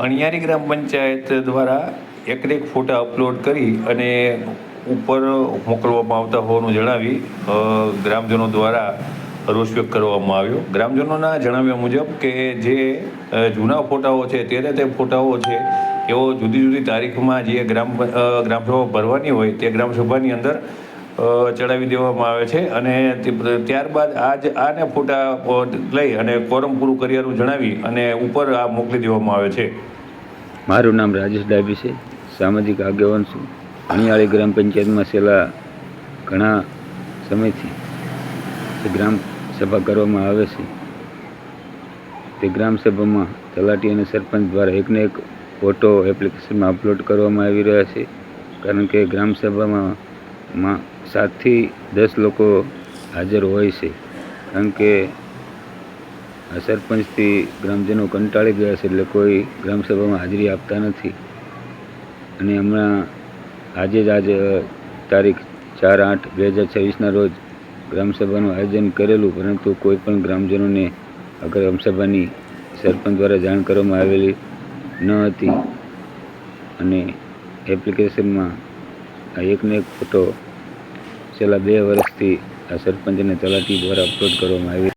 અણિયારી ગ્રામ પંચાયત દ્વારા એકને એક ફોટા અપલોડ કરી અને ઉપર મોકલવામાં આવતા હોવાનું જણાવી ગ્રામજનો દ્વારા રોષ વ્યક્ત કરવામાં આવ્યો। ગ્રામજનોના જણાવ્યા મુજબ કે જે જૂના ફોટાઓ છે તે ફોટાઓ છે એઓ જુદી જુદી તારીખમાં જે ગ્રામસભા ભરવાની હોય તે ગ્રામસભાની અંદર ચડાવી દેવામાં આવે છે અને ત્યારબાદ આને ફોટા લઈ અને ફોરમ પૂરું કર્યાનું જણાવી અને ઉપર આ મોકલી દેવામાં આવે છે। મારું નામ રાજેશ ડાભી છે, સામાજિક આગેવાન છું। અણિયાળી ગ્રામ પંચાયતમાં છેલ્લા ઘણા સમયથી ગ્રામ સભા કરવામાં આવે છે। તે ગ્રામસભામાં તલાટી અને સરપંચ દ્વારા એકને એક ફોટો એપ્લિકેશનમાં અપલોડ કરવામાં આવી રહ્યા છે, કારણ કે ગ્રામસભામાં 7 થી 10 લોકો હાજર હોય છે, કારણ કે આ સરપંચથી ગ્રામજનો કંટાળી ગયા છે, એટલે કોઈ ગ્રામસભામાં હાજરી આપતા નથી। અને હમણાં આજે તારીખ 4/8/2026ના રોજ ગ્રામસભાનું આયોજન કરેલું, પરંતુ કોઈ પણ ગ્રામજનોને આ ગ્રામસભાની સરપંચ દ્વારા જાણ કરવામાં આવેલી ન હતી અને એપ્લિકેશનમાં આ એકને એક ફોટો છેલ્લા 2 વર્ષથી આ સરપંચ અને તલાટી દ્વારા અપલોડ કરવામાં આવી